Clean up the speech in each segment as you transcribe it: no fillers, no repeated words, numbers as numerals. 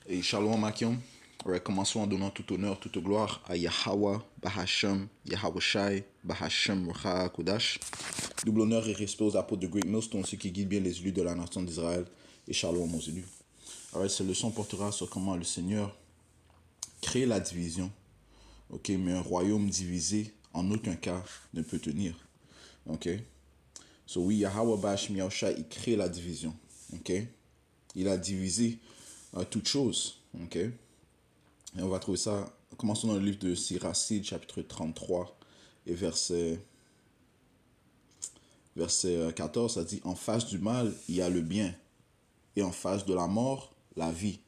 Et Shalom Akim. Alright, commençons en donnant tout honneur, toute gloire à Yahweh, Bahashem, Yahweh Shai, Bahashem, Rucha Kodash. Double honneur et respect aux apôtres de Great Millstone, ceux qui guident bien les élus de la nation d'Israël. Et Shalom aux élus. Alright, cette leçon portera sur comment le Seigneur crée la division. Ok, mais un royaume divisé, en aucun cas, ne peut tenir. Ok. So oui, Yahweh Bahashem, Yahweh Shai, il crée la division. Ok. Il a divisé toutes choses. Ok. Et on va trouver ça, commençons dans le livre de Siracide, chapitre 33, et verset 14, ça dit, en face du mal, il y a le bien, et en face de la mort, la vie.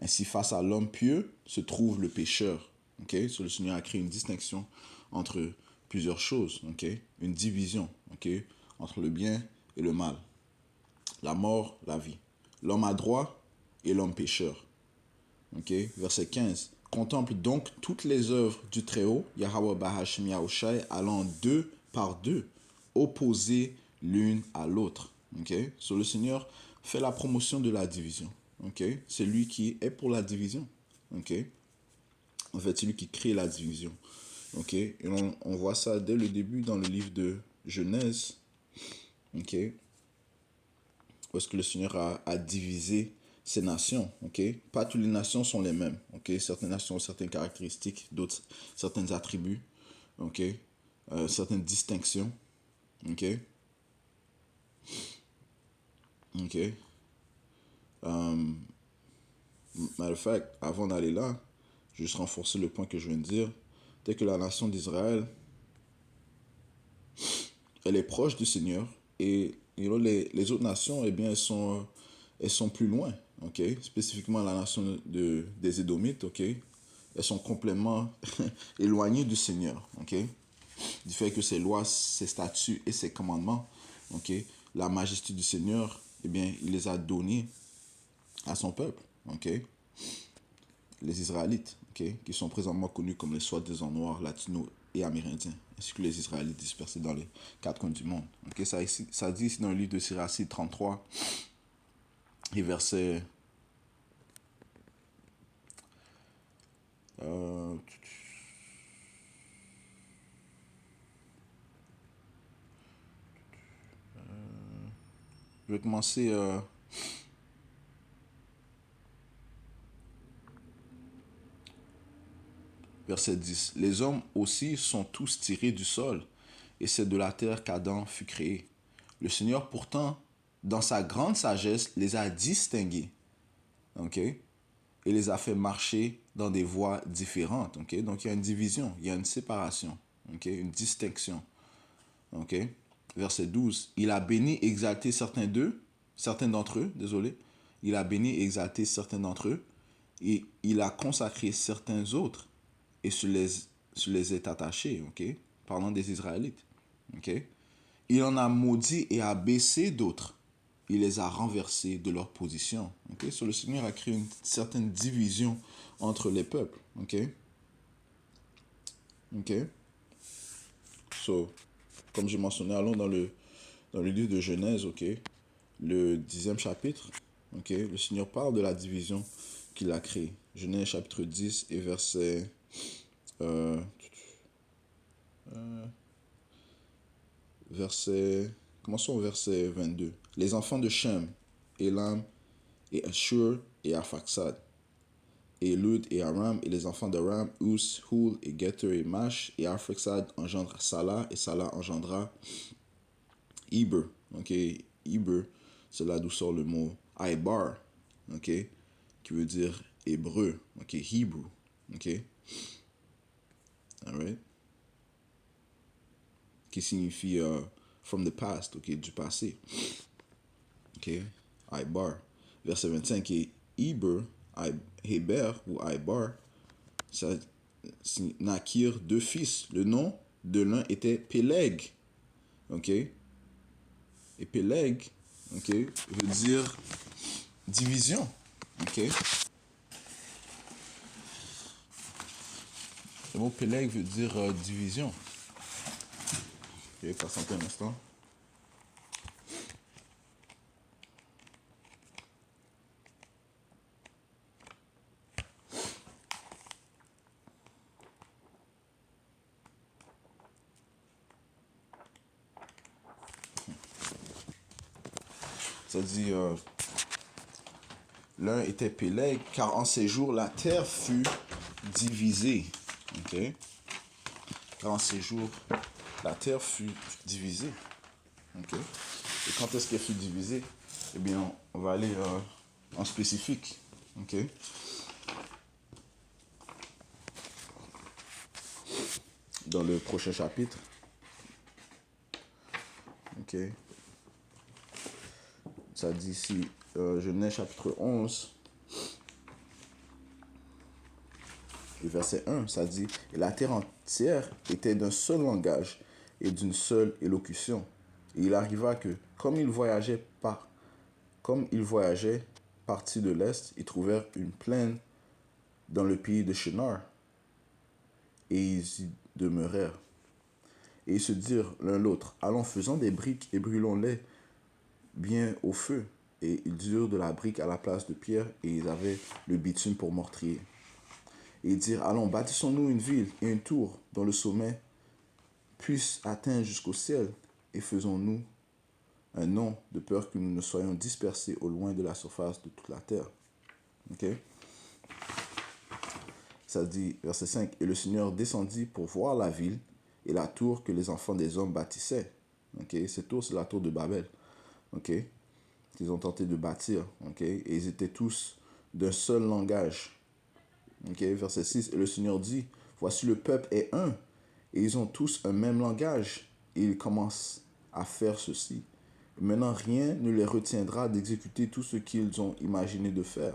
Ainsi, face à l'homme pieux, se trouve le pécheur. Okay? So, le Seigneur a créé une distinction entre plusieurs choses, okay? Une division, okay? Entre le bien et le mal. La mort, la vie. L'homme à droit et l'homme pécheur. Okay? Verset 15. Contemple donc toutes les œuvres du Très-Haut, Yahweh Bahashem Yahushai, allant deux par deux, opposées l'une à l'autre. Okay? So, le Seigneur fait la promotion de la division. Okay? C'est lui qui est pour la division. Okay? En fait, c'est lui qui crée la division. Okay? Et on voit ça dès le début dans le livre de Genèse. Okay? Parce que le Seigneur a divisé ces nations, ok? Pas toutes les nations sont les mêmes, ok? Certaines nations ont certaines caractéristiques, d'autres certains attributs, ok? Certaines distinctions, ok? Ok. Matter of fact, avant d'aller là, juste renforcer le point que je viens de dire, dès que la nation d'Israël, elle est proche du Seigneur, et les autres nations, eh bien, elles sont plus loin, ok? Spécifiquement la nation des Édomites, ok? Elles sont complètement éloignées du Seigneur, ok? Du fait que ses lois, ses statuts et ses commandements, ok? La majesté du Seigneur, eh bien, il les a donnés à son peuple, ok? Les Israélites, ok? Qui sont présentement connus comme les soi-disant noirs, latinos et amérindiens, ainsi que les Israélites dispersés dans les quatre coins du monde. Ok? Ça dit ici dans le livre de Siracide 33 et verset... je vais commencer... verset 10. Les hommes aussi sont tous tirés du sol, et c'est de la terre qu'Adam fut créé. Le Seigneur pourtant, dans sa grande sagesse, les a distingués, ok, et les a fait marcher dans des voies différentes, ok. Donc il y a une division, il y a une séparation, ok, une distinction, ok. Verset 12. Il a béni et exalté certains d'entre eux, désolé. Il a béni et exalté certains d'entre eux, et il a consacré certains autres et se les est attachés, ok? Parlant des Israélites, ok? Il en a maudit et a baissé d'autres. Il les a renversés de leur position, ok? So, le Seigneur a créé une certaine division entre les peuples, ok? Ok? So, comme j'ai mentionné, allons dans le livre de Genèse, ok? Le 10e chapitre, ok? Le Seigneur parle de la division qu'il a créée. Genèse chapitre 10 et verset... euh, verset... Commençons au verset 22. Les enfants de Shem, Elam et Ashur et Arphaxad, et Lud et Aram, et les enfants d'Aram, Us, Hul et Geter et Mash, et Arphaxad engendra Salah, et Salah engendra Iber. Ok, Iber, c'est là d'où sort le mot Ibar, ok, qui veut dire hébreu, ok, Hebrew, ok, alright, qui signifie from the past, ok, du passé. Ok, Ibar. Verset 25 est Heber, Heber ou Ibar, ça naquirent deux fils. Le nom de l'un était Peleg. Ok, et Peleg, ok, veut dire division. Ok, le mot Peleg veut dire division. Ok, patientez un instant. Ça dit, l'un était Péleg, car en ces jours, la terre fut divisée. Ok? Car en ces jours, la terre fut divisée. Ok? Et quand est-ce qu'elle fut divisée? Eh bien, on va aller en spécifique. Ok? Dans le prochain chapitre. Ok? Ça dit ici, Genèse chapitre 11, et verset 1, ça dit, et la terre entière était d'un seul langage et d'une seule élocution. Et il arriva que, comme ils voyageaient partis de l'est, ils trouvèrent une plaine dans le pays de Shinar, et ils y demeurèrent. Et ils se dirent l'un l'autre, allons, faisons des briques et brûlons-les bien au feu. Et ils durent de la brique à la place de pierre, et ils avaient le bitume pour meurtrier. Et ils dirent, allons, bâtissons-nous une ville et une tour dont le sommet puisse atteindre jusqu'au ciel, et faisons-nous un nom, de peur que nous ne soyons dispersés au loin de la surface de toute la terre. Ok? Ça dit, verset 5, et le Seigneur descendit pour voir la ville et la tour que les enfants des hommes bâtissaient. Ok? Cette tour, c'est la tour de Babel. Ok? Qu'ils ont tenté de bâtir. Ok? Et ils étaient tous d'un seul langage. Ok? Verset 6, et le Seigneur dit, voici le peuple est un, et ils ont tous un même langage, et ils commencent à faire ceci. Maintenant, rien ne les retiendra d'exécuter tout ce qu'ils ont imaginé de faire.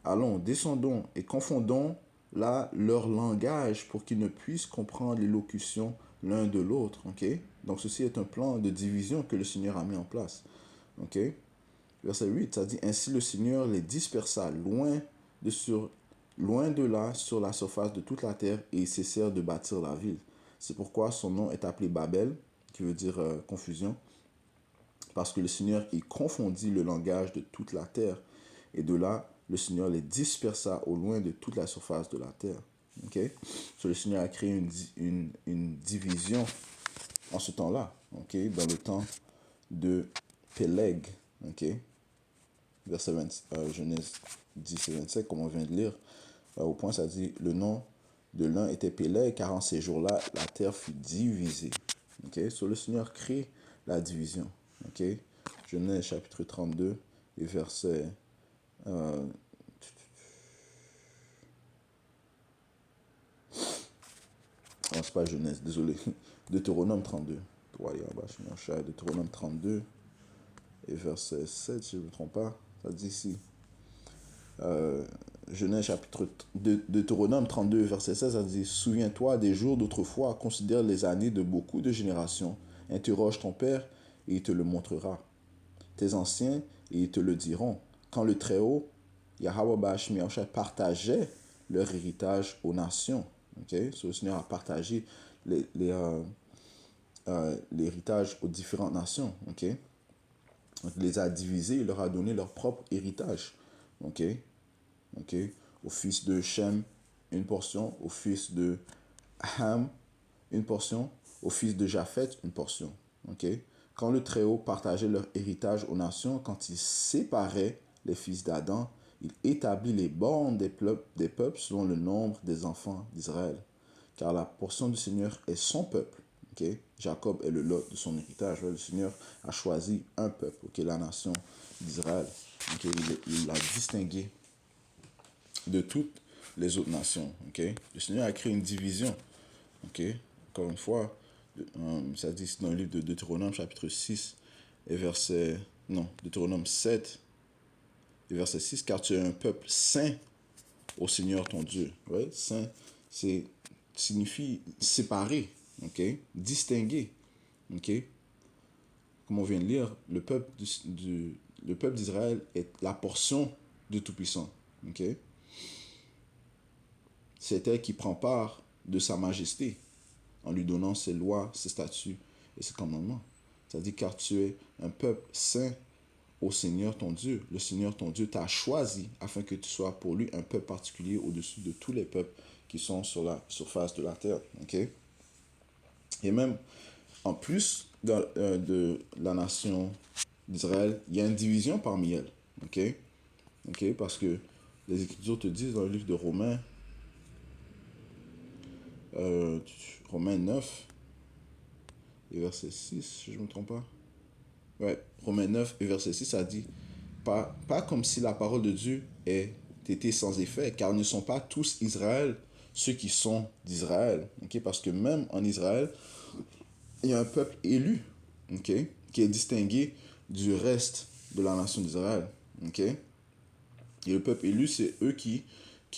Allons, descendons et confondons là leur langage pour qu'ils ne puissent comprendre l'élocution l'un de l'autre. Okay? Donc, ceci est un plan de division que le Seigneur a mis en place. Okay? Verset 8, ça dit, ainsi le Seigneur les dispersa loin de là sur la surface de toute la terre et ils cessèrent de bâtir la ville. C'est pourquoi son nom est appelé Babel, qui veut dire confusion, parce que le Seigneur y confondit le langage de toute la terre. Et de là, le Seigneur les dispersa au loin de toute la surface de la terre. Okay? So, le Seigneur a créé une division en ce temps-là, okay? Dans le temps de Péleg. Okay? Verset 20, Genèse 10 et 27, comme on vient de lire. Au point, ça dit, le nom de l'un était Péleg, car en ces jours-là, la terre fut divisée. Okay? So, le Seigneur crée la division. Okay? Genèse chapitre 32 et verset... non, c'est pas Genèse, désolé. Deutéronome 32. Deutéronome 32 et verset 7, si je ne me trompe pas. Ça dit ici. Genèse chapitre de Deutéronome 32, verset 16, ça dit, souviens-toi des jours d'autrefois, considère les années de beaucoup de générations, interroge ton père et il te le montrera. Tes anciens et ils te le diront. Quand le Très-Haut, Yahweh Bashmi partageait leur héritage aux nations. Okay? So, le Seigneur a partagé l'héritage aux différentes nations. Okay? Donc, il les a divisés, il leur a donné leur propre héritage. Okay? Okay? Au fils de Shem, une portion. Au fils de Ham, une portion. Au fils de Japhet, une portion. Okay? Quand le Très-Haut partageait leur héritage aux nations, quand il séparait les fils d'Adam, il établit les bornes des peuples selon le nombre des enfants d'Israël. Car la portion du Seigneur est son peuple. Okay? Jacob est le lot de son héritage. Le Seigneur a choisi un peuple, okay? La nation d'Israël. Okay? Il l'a distingué de toutes les autres nations. Okay? Le Seigneur a créé une division. Okay? Encore une fois, ça dit dans le livre de Deutéronome, chapitre 6, et verset... Non, Deutéronome 7, et verset 6, car tu es un peuple saint au Seigneur ton Dieu. Ouais? Saint, signifie séparé, okay? Distingué. Okay? Comme on vient de lire, le peuple d'Israël est la portion du Tout-Puissant. Okay? C'est elle qui prend part de sa majesté en lui donnant ses lois, ses statuts et ses commandements. C'est-à-dire, car tu es un peuple saint au Seigneur ton Dieu. Le Seigneur ton Dieu t'a choisi afin que tu sois pour lui un peuple particulier au-dessus de tous les peuples qui sont sur la surface de la terre. Okay? Et même, en plus de la nation d'Israël, il y a une division parmi elles. OK? OK? Parce que les Écritures te disent dans le livre de Romains, euh, Romains 9 et verset 6, si je ne me trompe pas. Ouais, Romains 9 et verset 6, ça dit, pas comme si la parole de Dieu était sans effet, car ne sont pas tous Israël ceux qui sont d'Israël. OK? Parce que même en Israël, il y a un peuple élu, OK, qui est distingué du reste de la nation d'Israël. OK? Et le peuple élu, c'est eux qui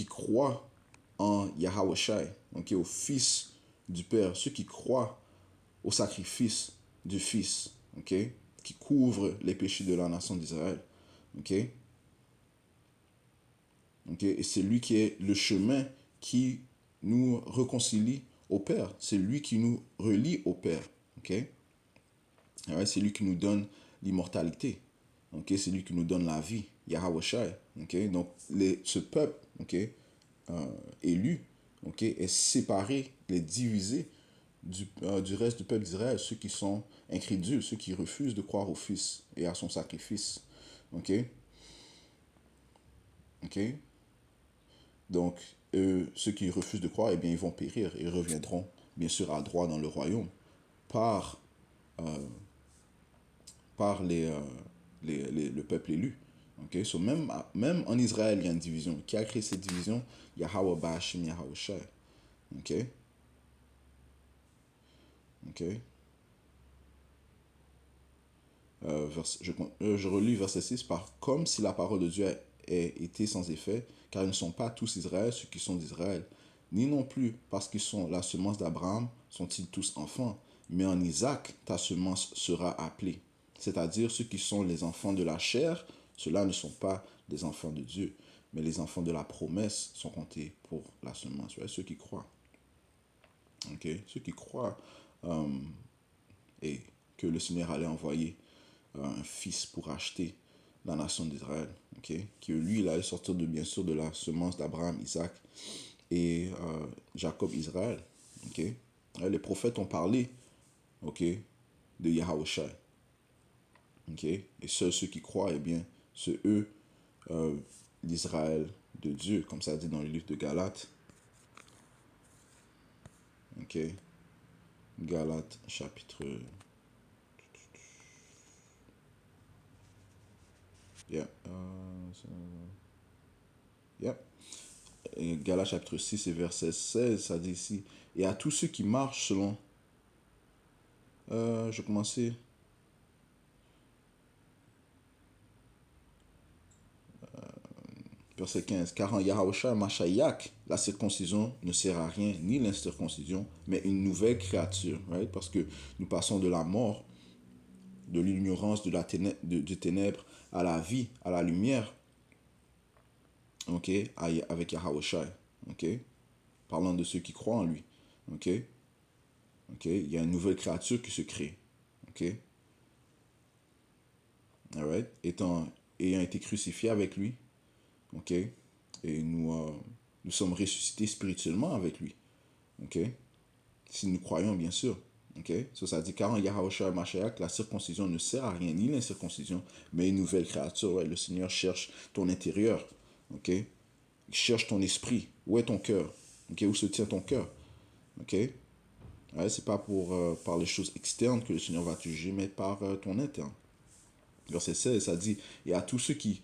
croient en Yahweh Shai, OK, au Fils du Père, ceux qui croient au sacrifice du Fils, OK, qui couvre les péchés de la nation d'Israël. OK? OK? Et c'est lui qui est le chemin qui nous réconcilie au Père. C'est lui qui nous relie au Père. OK? Ouais, c'est lui qui nous donne l'immortalité. OK? C'est lui qui nous donne la vie. Yahweh Shai. OK? Donc, ce peuple, OK, élu, OK, est séparé, est divisé du reste du peuple d'Israël, ceux qui sont incrédules, ceux qui refusent de croire au Fils et à son sacrifice. OK? OK? Donc, ceux qui refusent de croire, eh bien, ils vont périr et reviendront, bien sûr, à droit dans le royaume par, par le peuple élu. Okay? So, même en Israël, il y a une division. Qui a créé cette division? Yahweh Bashim Yahweh Shai. OK? OK? Je relis verset 6 par comme si la parole de Dieu ait été sans effet, car ils ne sont pas tous Israël, ceux qui sont d'Israël, ni non plus parce qu'ils sont la semence d'Abraham, sont-ils tous enfants, mais en Isaac, ta semence sera appelée. C'est-à-dire ceux qui sont les enfants de la chair, ceux-là ne sont pas des enfants de Dieu, mais les enfants de la promesse sont comptés pour la semence. Ouais, ceux qui croient. Okay? Ceux qui croient et que le Seigneur allait envoyer un fils pour acheter la nation d'Israël, ok, que lui, il allait sortir de, bien sûr, de la semence d'Abraham, Isaac et Jacob, Israël, ok. Les prophètes ont parlé, ok, de Yahweh Shai, ok, et seuls ceux qui croient, eh bien, c'est eux, l'Israël de Dieu, comme ça dit dans le livre de Galates, ok, Galates chapitre, yeah, yeah. Et Galates chapitre 6 et verset 16, ça dit ici, et à tous ceux qui marchent selon, je commençais, verset 15, car en Yahusha Mashayak, la circoncision ne sert à rien, ni l'incirconcision, mais une nouvelle créature, right? Parce que nous passons de la mort, de l'ignorance, du ténèbre à la vie, à la lumière, ok, avec Yahusha, ok, parlant de ceux qui croient en lui, ok, ok, il y a une nouvelle créature qui se crée, ok, alright, ayant été crucifié avec lui, ok, et nous sommes ressuscités spirituellement avec lui, ok, si nous croyons bien sûr, ok, ça dit car en Yahusha Mashiach, la circoncision ne sert à rien, ni l'incirconcision, mais une nouvelle créature, ouais, le Seigneur cherche ton intérieur, ok, il cherche ton esprit, où est ton cœur, ok, où se tient ton cœur, ok, ouais, c'est pas par les choses externes que le Seigneur va te juger, mais par ton interne. Verset 16, ça dit, et à tous ceux qui,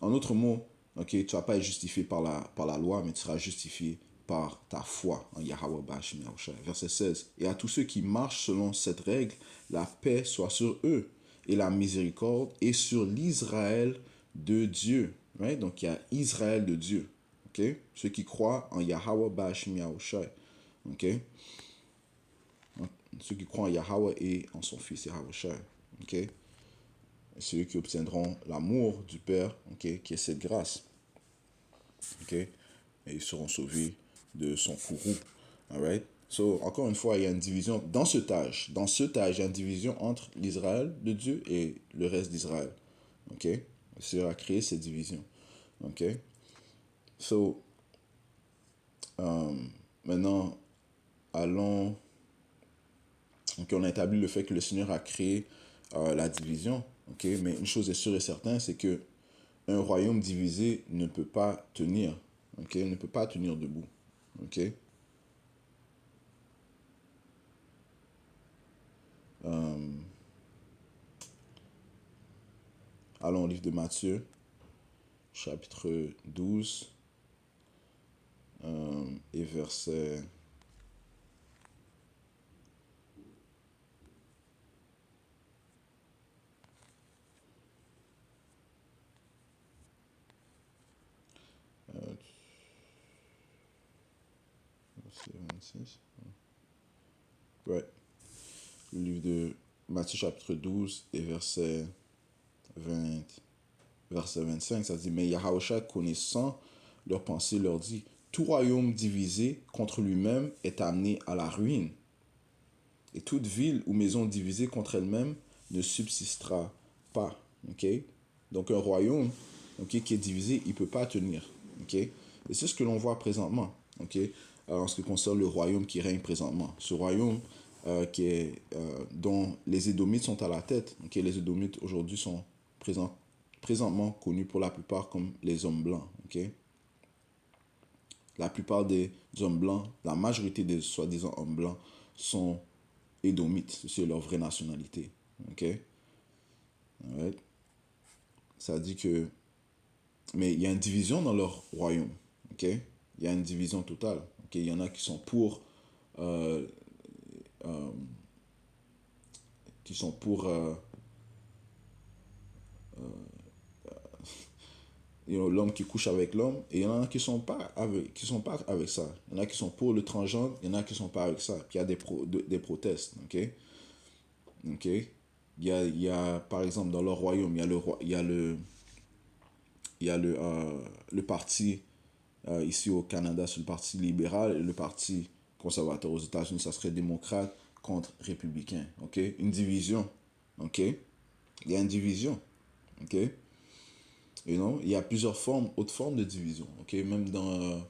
en autre mot, ok, tu ne vas pas être justifié par la loi, mais tu seras justifié par ta foi en Yahweh Bashim Yahushua. Verset 16. Et à tous ceux qui marchent selon cette règle, la paix soit sur eux et la miséricorde et sur l'Israël de Dieu. Right? Donc il y a Israël de Dieu. Okay? Ceux qui croient en Yahweh Bashim Yahushua. Okay? Ceux qui croient en Yahweh et en son fils Yahushua. Okay? Ceux qui obtiendront l'amour du Père, okay, qui est cette grâce. Okay? Et ils seront sauvés de son courroux. Alright? So, encore une fois, il y a une division dans ce âge. Dans ce âge, il y a une division entre l'Israël de Dieu et le reste d'Israël. OK? Le Seigneur a créé cette division. OK? So, maintenant, allons. Donc, on a établi le fait que le Seigneur a créé la division. OK? Mais une chose est sûre et certaine, c'est que un royaume divisé ne peut pas tenir. OK? Ne peut pas tenir debout. OK? Allons au livre de Matthieu, chapitre 12, et verset... verset 26. Ouais. Le livre de Matthieu, chapitre 12, et verset 25, ça dit, mais Yahushua, connaissant leurs pensées, leur dit, tout royaume divisé contre lui-même est amené à la ruine, et toute ville ou maison divisée contre elle-même ne subsistera pas. OK? Donc un royaume, OK, qui est divisé, il ne peut pas tenir. OK? Et c'est ce que l'on voit présentement. OK? En ce qui concerne le royaume qui règne présentement. Ce royaume dont les Édomites sont à la tête. OK? Les Édomites aujourd'hui sont présentement connus pour la plupart comme les hommes blancs. OK? La plupart des hommes blancs, la majorité des soi-disant hommes blancs sont édomites. C'est leur vraie nationalité. OK? Alright. Ça dit que... Mais il y a une division dans leur royaume. OK? Il y a une division totale. OK? Il y en a qui sont pour... euh, euh, qui sont pour l'homme qui couche avec l'homme, et il y en a qui sont pas avec ça. Il y en a qui sont pour le transgenre, il y en a qui sont pas avec ça. Puis il y a des protestes. OK? OK? Il y a, par exemple, dans leur royaume, il y a le parti, ici au Canada, c'est le parti libéral, et le parti conservateur aux États-Unis, ça serait démocrate contre républicain. OK? Une division. OK? Il y a une division. OK? Et non, il y a plusieurs formes, autres formes de division. OK? Même dans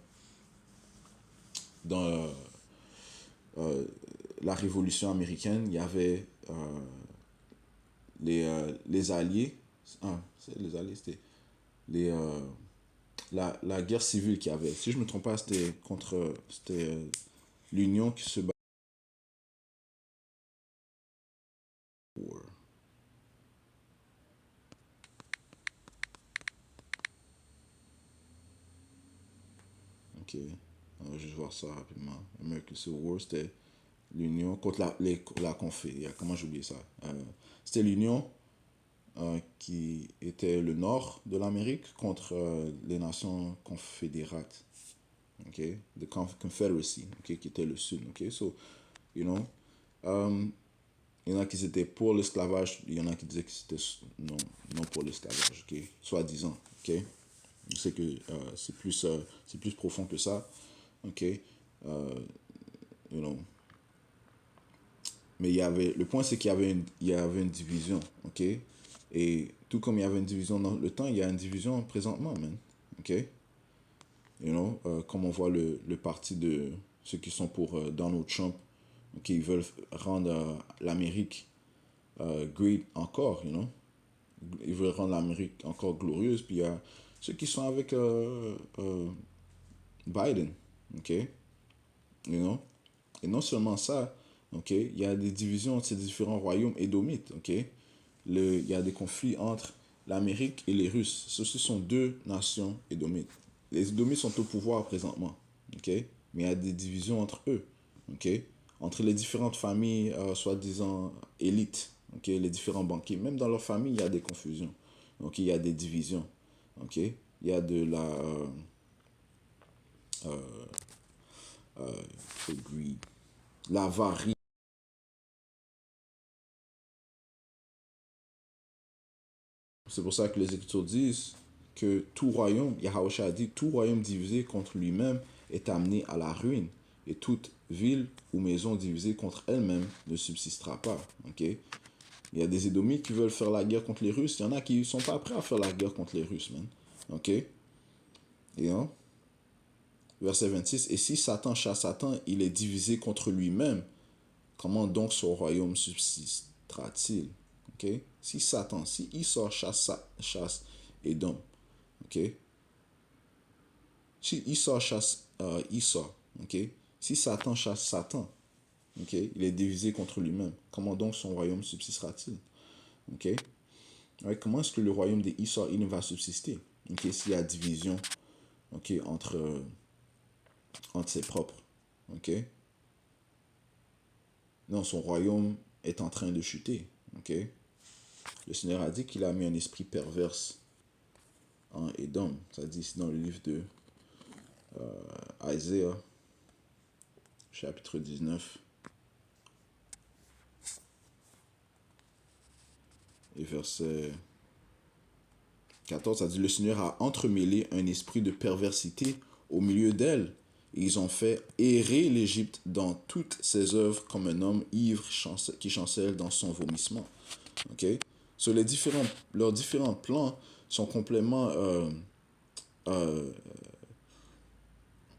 la Révolution américaine, il y avait les Alliés. Ah, c'est les Alliés, c'était les, la guerre civile qu'il y avait. Si je ne me trompe pas, c'était l'Union qui se battait pour. OK. On va juste voir ça rapidement. American Civil War, c'était l'Union contre la Confé. Comment j'ai oublié ça? C'était l'Union qui était le nord de l'Amérique contre les nations confédérates. OK? The Confederacy, OK? Qui était le sud. OK? So, you know, um, il y en a qui étaient pour l'esclavage, il y en a qui disaient que c'était non pour l'esclavage, ok? Soi-disant, ok? Je sais que c'est plus profond que ça, ok? You know. Mais le point c'est il y avait une division, ok? Et tout comme il y avait une division dans le temps, il y a une division présentement, man, ok? You know, comme on voit le parti de ceux qui sont pour Donald Trump, ok? Ils veulent rendre l'Amérique great encore, you know. Ils veulent rendre l'Amérique encore glorieuse. Puis il y a ceux qui sont avec Biden, ok, you know. Et non seulement ça, ok, il y a des divisions entre ces différents royaumes édomites, ok. Il y a des conflits entre l'Amérique et les Russes. Ceux-ci sont deux nations édomites. Les édomites sont au pouvoir présentement, ok, mais il y a des divisions entre eux, ok, entre les différentes familles, soi-disant élites, ok, les différents banquiers. Même dans leur famille, il y a des confusions, ok, il y a des divisions, ok, il y a de la greed, l'avarie. C'est pour ça que les Écritures disent que tout royaume, Yahushua a dit, tout royaume divisé contre lui-même est amené à la ruine, et toute ville ou maison divisée contre elle-même ne subsistera pas. Ok? Il y a des Édomites qui veulent faire la guerre contre les Russes, il y en a qui ne sont pas prêts à faire la guerre contre les Russes, man. Ok? Et hein? Verset 26, et si Satan chasse Satan, il est divisé contre lui-même. Comment donc son royaume subsistera-t-il? Ok? Si Satan, si Esau chasse Édom, ok? Si Esau chasse Esau, ok? Si Satan chasse Satan, ok? Il est divisé contre lui-même. Comment donc son royaume subsistera-t-il? Ok? Ouais, comment est-ce que le royaume des Esau il va subsister? Ok? S'il y a division, ok, entre ses propres, ok? Non, son royaume est en train de chuter, ok? Le Seigneur a dit qu'il a mis un esprit perverse en Édom. Ça dit ici dans le livre de Isaiah, chapitre 19, et verset 14, ça dit, le Seigneur a entremêlé un esprit de perversité au milieu d'elle. Et ils ont fait errer l'Égypte dans toutes ses œuvres comme un homme ivre qui chancelle dans son vomissement. Ok? Sur leurs différents plans sont complètement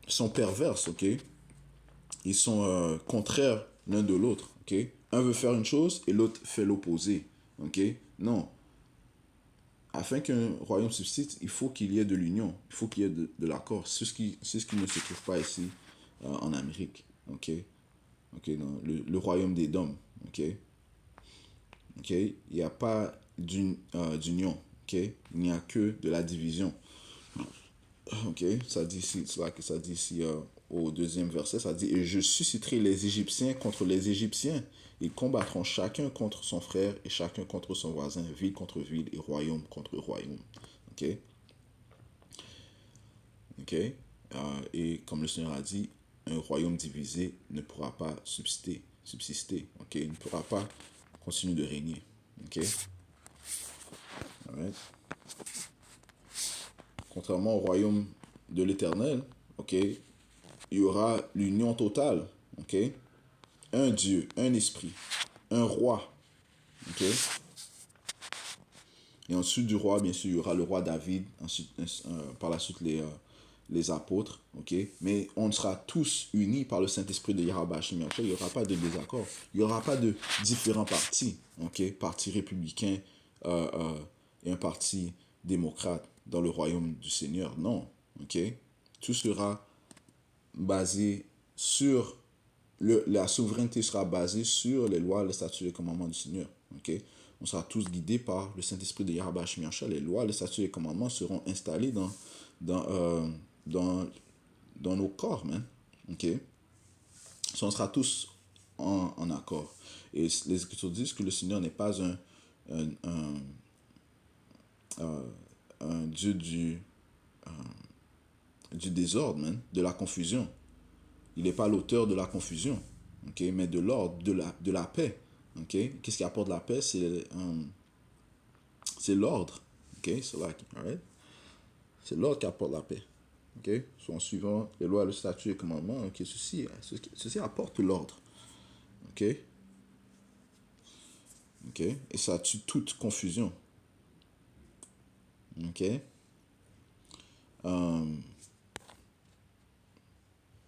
sont perverses, ok? Ils sont contraires l'un de l'autre, ok? Un veut faire une chose et l'autre fait l'opposé, ok? Non. Afin qu'un royaume subsiste, il faut qu'il y ait de l'union, il faut qu'il y ait de l'accord. C'est ce qui ne se trouve pas ici en Amérique, ok? Ok, non, le royaume des dômes, ok? Ok? Il n'y a pas d'union, ok? Il n'y a que de la division. Ok, ça dit ici, c'est là que ça dit ici au deuxième verset, ça dit, et je susciterai les Égyptiens contre les Égyptiens. Ils combattront chacun contre son frère et chacun contre son voisin, ville contre ville et royaume contre royaume. Ok, ok. Et comme le Seigneur a dit, un royaume divisé ne pourra pas subsister. Ok, il ne pourra pas continuer de régner. Ok, alright. Contrairement au royaume de l'Éternel, ok, il y aura l'union totale. Ok, un Dieu, un esprit, un roi. Ok? Et ensuite du roi, bien sûr, il y aura le roi David, ensuite, par la suite les apôtres. Ok? Mais on sera tous unis par le Saint-Esprit de Yahweh Hashem. Il n'y aura pas de désaccord. Il n'y aura pas de différents partis. Ok? Parti républicain et un parti démocrate dans le royaume du Seigneur. Non. Ok? Tout sera basé sur la souveraineté sera basée sur les lois, les statuts et les commandements du Seigneur. Ok? On sera tous guidés par le Saint-Esprit de Yahweh Hashem. Les lois, les statuts et les commandements seront installés dans, euh, dans, dans nos corps, man. Ok? So, on sera tous en accord. Et les Écritures disent que le Seigneur n'est pas un, un, un Dieu du désordre, man, de la confusion. Il n'est pas l'auteur de la confusion, ok, mais de l'ordre, de la paix. Ok? Qu'est-ce qui apporte la paix? C'est l'ordre. Ok? Alright? C'est l'ordre qui apporte la paix. Ok? So, en suivant les lois, le statut et les commandements, ok, ceci apporte l'ordre. Ok? Ok? Et ça tue toute confusion. Ok?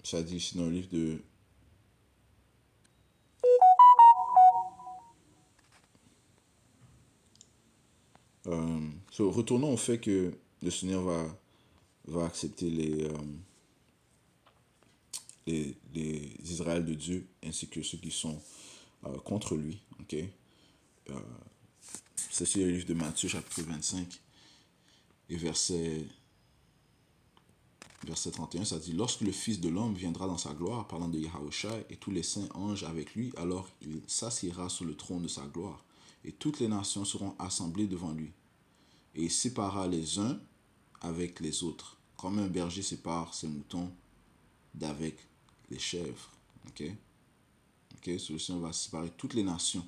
Ça dit ici dans le livre de retournons au fait que le Seigneur va accepter les Israël de Dieu ainsi que ceux qui sont contre lui. Ok? C'est le livre de Matthieu chapitre 25 et verset 31, ça dit, lorsque le Fils de l'homme viendra dans sa gloire, parlant de Yahushua et tous les saints anges avec lui, alors il s'assiera sur le trône de sa gloire, et toutes les nations seront assemblées devant lui. Et il séparera les uns avec les autres, comme un berger sépare ses moutons d'avec les chèvres. Ok? Ok? Le Seigneur va séparer toutes les nations.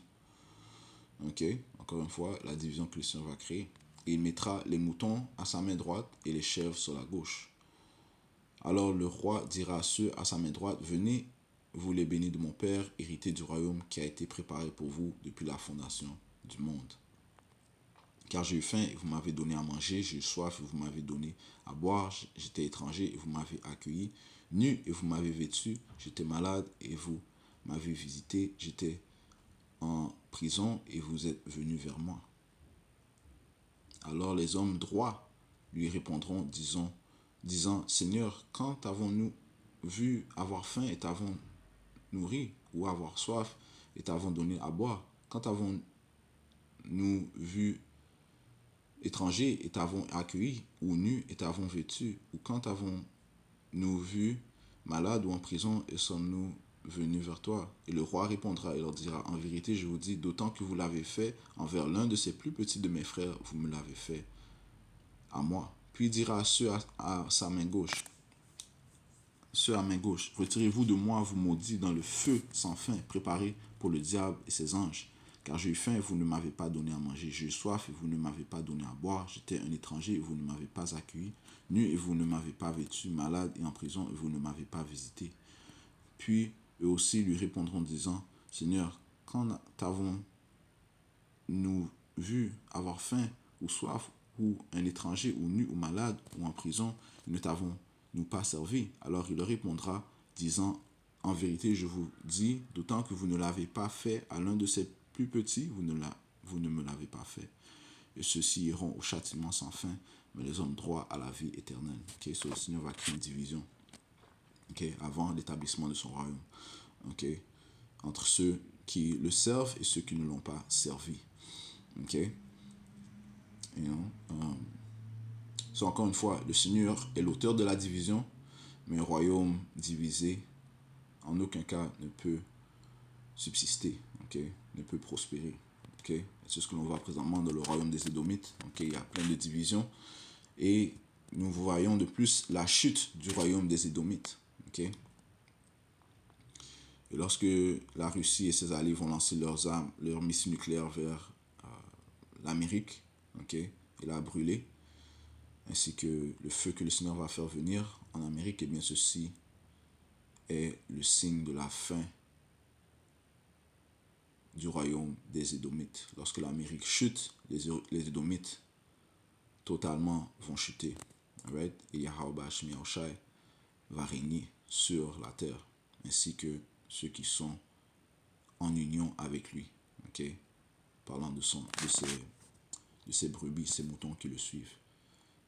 Ok? Encore une fois, la division que le Seigneur va créer. Et il mettra les moutons à sa main droite et les chèvres sur la gauche. Alors le roi dira à ceux à sa main droite, venez, vous les bénis de mon Père, héritez du royaume qui a été préparé pour vous depuis la fondation du monde. Car j'ai eu faim et vous m'avez donné à manger, j'ai eu soif et vous m'avez donné à boire, j'étais étranger et vous m'avez accueilli, nu et vous m'avez vêtu, j'étais malade et vous m'avez visité, j'étais en prison et vous êtes venus vers moi. Alors les hommes droits lui répondront, disant, Seigneur, quand avons-nous vu avoir faim et t'avons nourri, ou avoir soif et t'avons donné à boire? Quand avons-nous vu étranger et t'avons accueilli, ou nu et t'avons vêtu? Ou quand avons-nous vu malade ou en prison et sommes-nous venus vers toi? Et le roi répondra et leur dira, en vérité, je vous dis, d'autant que vous l'avez fait envers l'un de ces plus petits de mes frères, vous me l'avez fait à moi. Puis il dira à ceux à sa main gauche, retirez-vous de moi, vous maudits, dans le feu sans fin, préparé pour le diable et ses anges. Car j'ai eu faim et vous ne m'avez pas donné à manger. J'ai eu soif et vous ne m'avez pas donné à boire. J'étais un étranger et vous ne m'avez pas accueilli. Nu et vous ne m'avez pas vêtu. Malade et en prison et vous ne m'avez pas visité. Puis eux aussi lui répondront disant, Seigneur, quand t'avons-nous vu avoir faim ou soif ou un étranger ou nu ou malade ou en prison, ne t'avons-nous pas servi? Alors il leur répondra, disant, en vérité, je vous dis, d'autant que vous ne l'avez pas fait à l'un de ces plus petits, vous ne me l'avez pas fait. Et ceux-ci iront au châtiment sans fin, mais les hommes droits à la vie éternelle. Okay? So, le Seigneur va créer une division, okay? Avant l'établissement de son royaume, okay? Entre ceux qui le servent et ceux qui ne l'ont pas servi. Okay? You know? So, encore une fois, le Seigneur est l'auteur de la division, mais un royaume divisé, en aucun cas, ne peut subsister, okay? Ne peut prospérer. Okay? C'est ce que l'on voit présentement dans le royaume des Édomites. Okay? Il y a plein de divisions. Et nous voyons de plus la chute du royaume des Édomites. Okay? Et lorsque la Russie et ses alliés vont lancer leurs missiles nucléaires vers l'Amérique, okay? Et la brûler, ainsi que le feu que le Seigneur va faire venir en Amérique, et bien ceci est le signe de la fin du royaume des Édomites. Lorsque l'Amérique chute, les Édomites totalement vont chuter. Right? Et Yahweh Shemi Yahushai va régner sur la terre, ainsi que ceux qui sont en union avec lui. Okay? Parlant de ses brebis, ses moutons qui le suivent.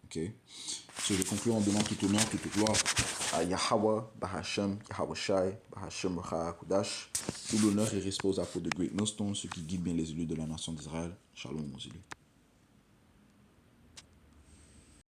Okay? So, je conclue en donnant tout honneur, toute gloire à Yahweh, Bahashem, Yahweh Shai, Bahashem Racha Kudash. Tout l'honneur et respect aux apôtres de Great Millstone, ceux qui guident bien les élus de la nation d'Israël. Shalom aux élus.